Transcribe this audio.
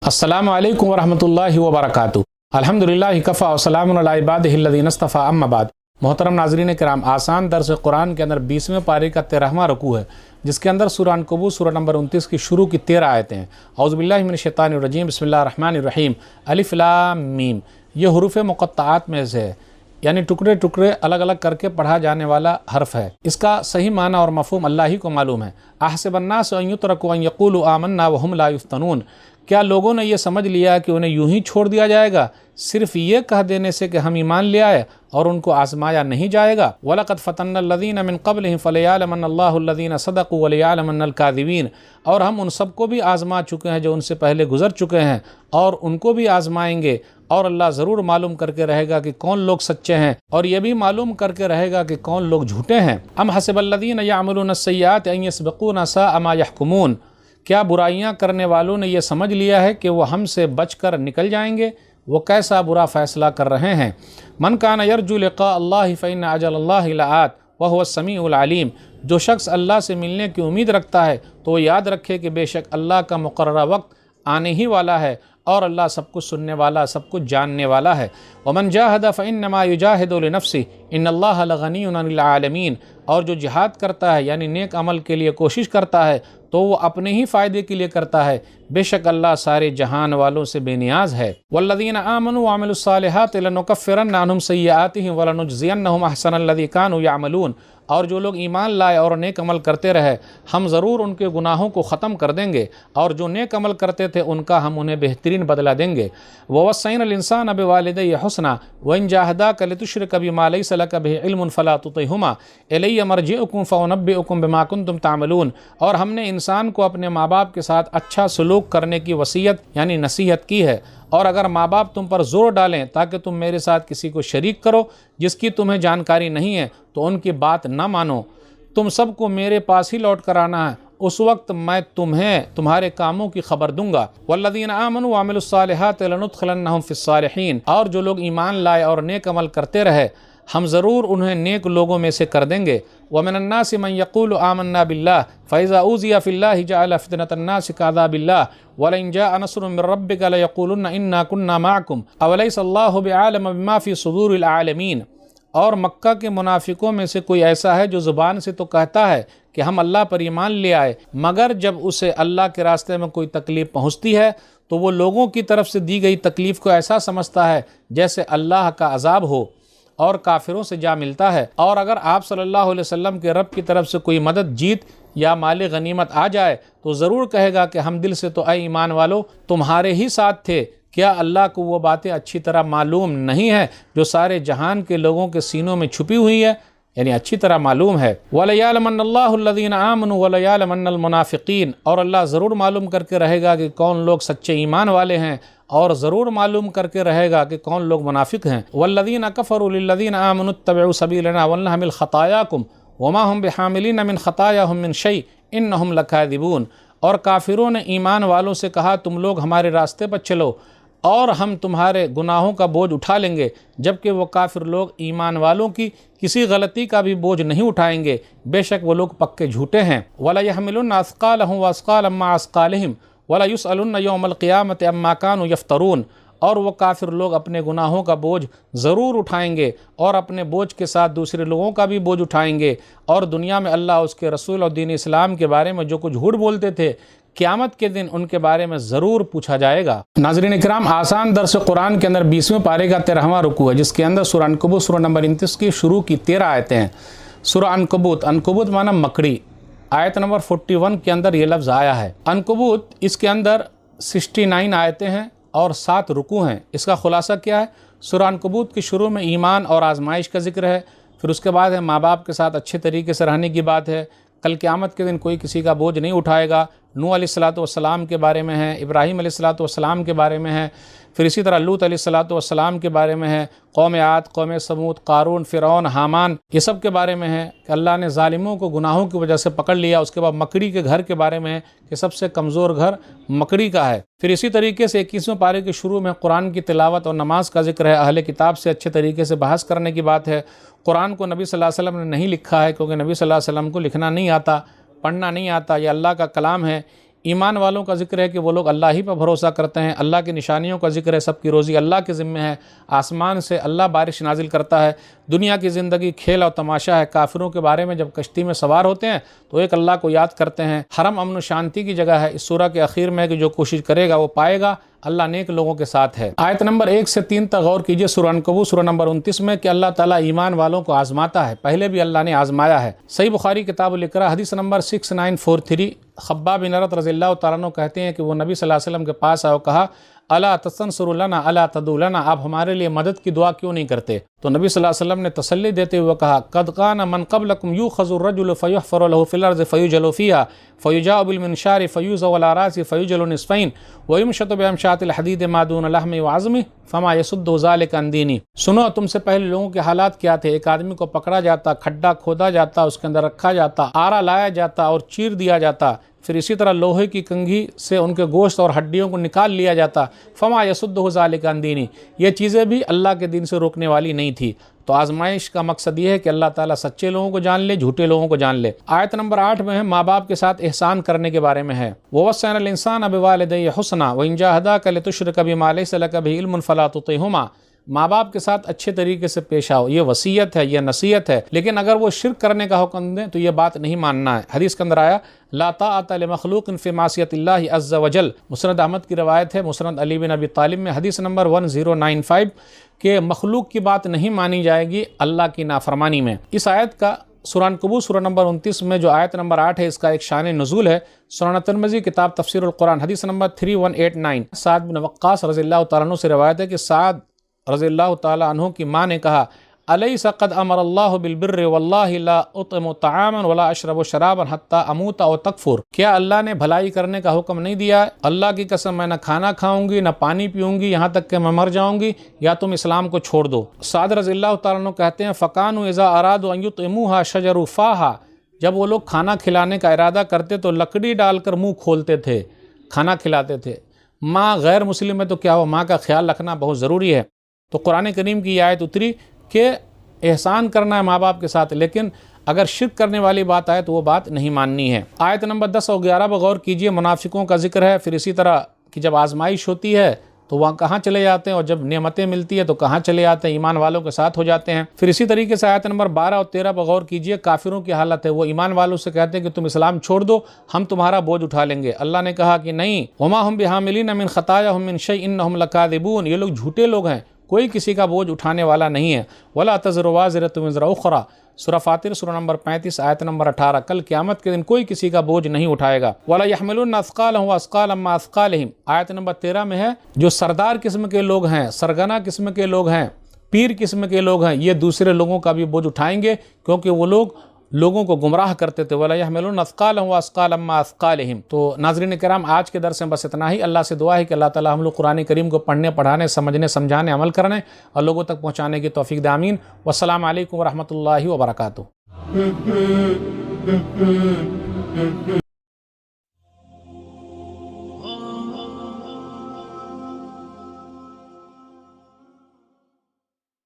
अस्सलामु अलैकुम वरहमतुल्लाहि वबरकातुहू। अल्हम्दुलिल्लाहि कफ़ा व सलामुन अला इबादिहि अल्लज़ीना इस्तफ़ा अम्मा बाद। मोहतरम नाज़रीन किराम, आसान दर्स कुरान के अंदर 20वें पारे का 13वां रुकू है, जिसके अंदर सूरह अनकबूत सूरह नंबर 29 की शुरू की 13 आयतें हैं। औज़ु बिल्लाहि मिनश शैतानिर रजीम, बिस्मिल्लाहिर रहमानिर रहीम। अलिफ लाम मीम, ये हुरूफ़ मुक़त्तआत में से है, यानी टुकड़े टुकड़े अलग अलग करके पढ़ा जाने वाला हर्फ है। इसका सही माना और मफ़हूम अल्लाह ही को मालूम है। अहसिबन्नास अन युत्रकू अन यक़ूलू आमन्ना व हुम ला युफ्तनून, क्या लोगों ने ये समझ लिया कि उन्हें यूं ही छोड़ दिया जाएगा सिर्फ ये कह देने से कि हम ईमान ले आए और उनको आजमाया नहीं जाएगा। वलक़द फ़तन्नल लज़ीना मिन क़ब्लिहिम फ़लयअलमन्नल्लाहु अल्लज़ीना सदक़ू व लयअलमन्नल काज़िबीन, और हम उन सबको भी आजमा चुके हैं जो उनसे पहले गुजर चुके हैं, और उनको भी आजमाएंगे, और अल्लाह ज़रूर मालूम करके रहेगा कि कौन लोग सच्चे हैं, और ये भी मालूम करके रहेगा कि कौन लोग झूठे हैं। अम हसिबल्लज़ीना यअमलूना अस्सय्याति अन यस्बिक़ूना साअ मा यहकुमून, क्या बुराइयां करने वालों ने यह समझ लिया है कि वो हमसे बचकर निकल जाएंगे, वो कैसा बुरा फ़ैसला कर रहे हैं। मन कान यरजू लिक़ा अल्लाह फ़इन्न अजलल्लाहि लआत व हुवा समीउल अलीम, जो शख्स अल्लाह से मिलने की उम्मीद रखता है तो वो याद रखे कि बेशक अल्लाह का मुक़र्ररा वक्त आने ही वाला है, और अल्लाह सब कुछ सुनने वाला, सब कुछ जानने वाला है। वमन जाहद फ़इन्नमा युजाहिदु लिनफ़्सिही इन्नल्लाह लग़निय्युन अनिल आलमीन, और जो जिहाद करता है यानी नेक अमल के लिए कोशिश करता है तो वो अपने ही फ़ायदे के लिए करता है, बेशक अल्लाह सारे जहान वालों से बेनियाज है। वल्लज़ीना आमनू व अमिलुस्सालिहाति लनुकफ़्फ़िरन्ना अन्हुम सय्यिआतिहिम व लनुजज़ियन्नहुम अहसनल्लज़ी कानू यअमलून, और जो लोग ईमान लाए और नेक अमल करते रहे हम ज़रूर उनके गुनाहों को ख़त्म कर देंगे, और जो नेक अमल करते थे उनका हम उन्हें बेहतरीन बदला देंगे। ववस्सैनल इंसान बिवालिदैहि हुस्ना व इन जाहदाका लितुश्रिक बिमा लैसा लक बिही इल्मुन फला तुतिहुमा इलैया मरजिउकुम फउनब्बिउकुम बिमा कुंतुम तामलून, और हमने इंसान को अपने माँ बाप के साथ अच्छा सलूक करने की वसीयत यानी नसीहत की है, और अगर माँ बाप तुम पर ज़ोर डालें ताकि तुम मेरे साथ किसी को शरीक करो जिसकी तुम्हें जानकारी नहीं है तो उनकी बात न मानो, तुम सबको मेरे पास ही लौट कर आना है, उस वक्त मैं तुम्हें तुम्हारे कामों की खबर दूंगा। वल्लज़ीना आमनू व अमिलुस्सालिहाति लनुदखिलन्नहुम फिस्सालिहीन, और जो लोग ईमान लाए और नेक अमल करते रहे हम ज़रूर उन्हें नेक लोगों में से कर देंगे। वमिनन्नासि मन यक़ूलु आमन्ना बिल्लाह फ़इज़ा ऊज़िया फ़िल्लाहि जअल फ़ितनतन्नासि कअज़ाबिल्लाह वलइन जाअ नस्रुम मिन रब्बिका लयक़ूलुन्ना इन्ना कुन्ना मअकुम अवलैसा अल्लाहु बिआलम बिमा फ़ी सुदूरिल आलमीन, और मक्का के मुनाफिकों में से कोई ऐसा है जो ज़ुबान से तो कहता है कि हम अल्लाह पर ईमान ले आए, मगर जब उसे अल्लाह के रास्ते में कोई तकलीफ़ पहुँचती है तो वो लोगों की तरफ से दी गई तकलीफ़ को ऐसा समझता है जैसे अल्लाह का अज़ाब हो, और काफिरों से जा मिलता है। और अगर आप सल्लल्लाहु अलैहि वसल्लम के रब की तरफ से कोई मदद, जीत या माल गनीमत आ जाए तो ज़रूर कहेगा कि हम दिल से तो ऐ ईमान वालों तुम्हारे ही साथ थे, क्या अल्लाह को वो बातें अच्छी तरह मालूम नहीं है जो सारे जहान के लोगों के सीनों में छुपी हुई है, यानी अच्छी तरह मालूम है। वलयअलमन्नल्लाहु अल्लज़ीना आमनू वलयअलमन्नल मुनाफ़िक़ीन, और अल्लाह ज़रूर मालूम करके रहेगा कि कौन लोग सच्चे ईमान वाले हैं, और ज़रूर मालूम करके रहेगा कि कौन लोग मुनाफिक हैं। वल्लज़ीना कफ़रू लिल्लज़ीना आमनू इत्तबिऊ सबीलना वलनहमिल ख़तायाकुम वमा हुम बिहामिलीन मिन ख़तायाहुम मिन शै इन्नहुम लकाज़िबून, और काफिरों ने ईमान वालों से कहा तुम लोग हमारे रास्ते पर चलो और हम तुम्हारे गुनाहों का बोझ उठा लेंगे, जबकि वो काफिर लोग ईमान वालों की किसी गलती का भी बोझ नहीं उठाएंगे, बेशक वो लोग पक्के झूठे हैं। वला यहमिलुन्ना अस्क़ालहुम व अस्क़ालन मा अस्क़ालिहिम वला युसअलुन्ना यौमल क़ियामति अम्मा कानू यफ्तरून, और वो काफिर लोग अपने गुनाहों का बोझ ज़रूर उठाएंगे और अपने बोझ के साथ दूसरे लोगों का भी बोझ उठाएंगे, और दुनिया में अल्लाह उसके रसूल और दीन इस्लाम के बारे में जो कुछ झूठ बोलते थे क़यामत के दिन उनके बारे में ज़रूर पूछा जाएगा। नाज़रीन किराम, आसान दर्स कुरान के अंदर 20वें पारे का 13वां रुकू है, जिसके अंदर सूरह अनकबूत सूरह नंबर 29 की शुरू की 13 आयतें हैं। सूरह अनकबूत, अनकबूत माना मकड़ी, आयत नंबर 41 के अंदर ये लफ्ज़ आया है। अनकबूत, इसके अंदर 69 आयतें हैं और 7 रुकू हैं। इसका खुलासा क्या है? सूरह अनकबूत की शुरू में ईमान और आजमाइश का जिक्र है, फिर उसके बाद है माँ बाप के साथ अच्छे तरीके से रहने की बात है, कल क़यामत के दिन कोई किसी का बोझ नहीं उठाएगा, नूह अलैहिस्सलातु वस्सलाम के बारे में है, इब्राहीम अलैहिस्सलातु वस्सलाम के बारे में है, फिर इसी तरह लूत अलैहिस्सलातु वस्सलाम के बारे में है, कौम आद, कौम समूद, कारून, फ़िरौन, हामान, ये सब के बारे में है कि अल्लाह ने ज़ालिमों को गुनाहों की वजह से पकड़ लिया। उसके बाद मकड़ी के घर के बारे में है कि सबसे कमज़ोर घर मकड़ी का है। फिर इसी तरीके से 21वें पारे के शुरू में कुरान की तिलावत और नमाज का जिक्र है, अहले किताब से अच्छे तरीके से बहस करने की बात है। कुरान को नबी सल्लल्लाहु अलैहि वसल्लम ने नहीं लिखा है क्योंकि नबी सल्लल्लाहु अलैहि वसल्लम को लिखना नहीं आता, पढ़ना नहीं आता, यह अल्लाह का कलाम है। ایمان والوں کا ذکر ہے کہ وہ لوگ اللہ ہی پر بھروسہ کرتے ہیں، اللہ کی نشانیوں کا ذکر ہے، سب کی روزی اللہ کے ذمہ ہے، آسمان سے اللہ بارش نازل کرتا ہے، دنیا کی زندگی کھیل اور تماشا ہے۔ کافروں کے بارے میں جب کشتی میں سوار ہوتے ہیں تو ایک اللہ کو یاد کرتے ہیں۔ حرم امن و شانتی کی جگہ ہے۔ اس سورہ کے اخیر میں ہے کہ جو کوشش کرے گا وہ پائے گا، اللہ نیک لوگوں کے ساتھ ہے۔ آیت نمبر 1 سے 3 تک غور کیجئے سورہ عنکبوت سورہ نمبر 29 میں کہ اللہ تعالیٰ ایمان والوں کو آزماتا ہے، پہلے بھی اللہ نے آزمایا ہے۔ صحیح بخاری کتاب الاقراء حدیث نمبر 6943، خباب بن ارت رضی اللہ تعالیٰ عنہ کہتے ہیں کہ وہ نبی صلی اللہ علیہ وسلم کے پاس آئے اور کہا الا تستنصروا لنا الا تدعوا لنا، آپ ہمارے لیے مدد کی دعا کیوں نہیں کرتے؟ تو نبی صلی اللہ علیہ وسلم نے تسلی دیتے ہوئے کہا قد کان من قبلکم یؤخذ الرجل فیحفر له فی الارض فیجل فیها فیجاء بالمنشار فیوضع على راسه فیجل نصفین ویمشط بامشاط الحدید ما دون لحم وعظم فما يصد ذلك عن دینی۔ سنو، تم سے پہلے لوگوں کے حالات کیا تھے؟ ایک آدمی کو پکڑا جاتا، کھڈا کھودا جاتا، اس کے اندر رکھا جاتا، آرا لایا جاتا اور چیر دیا جاتا، پھر اسی طرح لوہے کی کنگھی سے ان کے گوشت اور ہڈیوں کو نکال لیا جاتا۔ فما يصد ذلك عن دینی، یہ چیزیں بھی اللہ کے دین سے روکنے والی نہیں تھی۔ تو آزمائش کا مقصد یہ ہے کہ اللہ تعالیٰ سچے لوگوں کو جان لے، جھوٹے لوگوں کو جان لے۔ آیت نمبر 8 میں ہے ماں باپ کے ساتھ احسان کرنے کے بارے میں ہے۔ وَوَصَّيْنَا الْإِنسَانَ بِوَالِدَيْهِ حُسْنًا وَإِنْ جَاهَدَاكَ لِتُشْرِكَ بِمَا لَيْسَ لَكَ بِهِ عِلْمٌ فَلَا تُطِعْهُمَا، ماں باپ کے ساتھ اچھے طریقے سے پیش آؤ، یہ وصیت ہے، یہ نصیحت ہے، لیکن اگر وہ شرک کرنے کا حکم دیں تو یہ بات نہیں ماننا ہے۔ حدیث کے اندر آیا لا طاعۃ لمخلوق فی معصیۃ اللہ عز وجل، مسند احمد کی روایت ہے، مسند علی بن ابی طالب میں حدیث نمبر 1095 کہ مخلوق کی بات نہیں مانی جائے گی اللہ کی نافرمانی میں۔ اس آیت کا سورہ عنکبوت سورہ نمبر 29 میں جو آیت نمبر 8 ہے، اس کا ایک شان نزول ہے۔ سنن ترمذی کتاب تفسیر القرآن حدیث نمبر 3189، سعد بن وقاص رضی اللہ تعالیٰ عنہ سے روایت ہے کہ سعد رضی اللہ تعالیٰ عنہ کی ماں نے کہا الیس قد امر اللہ بالبر واللہ لا اطعم طعاما ولا اشرب شرابا حتی اموت او تکفر، کیا اللہ نے بھلائی کرنے کا حکم نہیں دیا ہے؟ اللہ کی قسم میں نہ کھانا کھاؤں گی، نہ پانی پیوں گی، یہاں تک کہ میں مر جاؤں گی یا تم اسلام کو چھوڑ دو۔ سعد رضی اللہ تعالیٰ عنہ کہتے ہیں فکانوا اذا ارادوا ان یطعموها شجروا فاها، جب وہ لوگ کھانا کھلانے کا ارادہ کرتے تو لکڑی ڈال کر منہ کھولتے تھے، کھانا کھلاتے تھے۔ ماں غیر مسلم ہے تو کیا ہو، ماں کا خیال رکھنا بہت ضروری ہے۔ تو قرآن کریم کی یہ آیت اتری کہ احسان کرنا ہے ماں باپ کے ساتھ، لیکن اگر شرک کرنے والی بات آئے تو وہ بات نہیں ماننی ہے۔ آیت نمبر 10 اور 11 پر غور کیجئے، منافقوں کا ذکر ہے۔ پھر اسی طرح کہ جب آزمائش ہوتی ہے تو وہاں کہاں چلے جاتے ہیں، اور جب نعمتیں ملتی ہیں تو کہاں چلے جاتے ہیں، ایمان والوں کے ساتھ ہو جاتے ہیں۔ پھر اسی طریقے سے آیت نمبر 12 اور 13 پر غور کیجئے، کافروں کی حالت ہے، وہ ایمان والوں سے کہتے ہیں کہ تم اسلام چھوڑ دو، ہم تمہارا بوجھ اٹھا لیں گے۔ اللہ نے کہا کہ نہیں، وما هم بحاملین من خطاياهم من شيء انهم لكاذبون، یہ لوگ جھوٹے لوگ ہیں، کوئی کسی کا بوجھ اٹھانے والا نہیں ہے۔ ولا تزر وازرۃ وزر اخرى، سورہ فاطر سورہ نمبر 35 آیت نمبر 18، کل قیامت کے دن کوئی کسی کا بوجھ نہیں اٹھائے گا۔ ولا يحملون اثقالهم واثقالا مع اثقالهم، آیت نمبر 13 میں ہے جو سردار قسم کے لوگ ہیں، سرگنا قسم کے لوگ ہیں، پیر قسم کے لوگ ہیں، یہ دوسرے لوگوں کا بھی بوجھ اٹھائیں گے کیونکہ وہ لوگ لوگوں کو گمراہ کرتے تھے۔ وَلَا يَحْمِلُونَ أَثْقَالَهُمْ وَأَثْقَالًا مَّعَ أَثْقَالِهِمْ۔ تو ناظرین کرام، آج کے درس میں بس اتنا ہی۔ اللہ سے دعا ہے کہ اللہ تعالی ہم لوگ قرآن کریم کو پڑھنے، پڑھانے، سمجھنے، سمجھانے، عمل کرنے اور لوگوں تک پہنچانے کی توفیق دے، آمین۔ والسلام علیکم ورحمۃ اللہ وبرکاتہ۔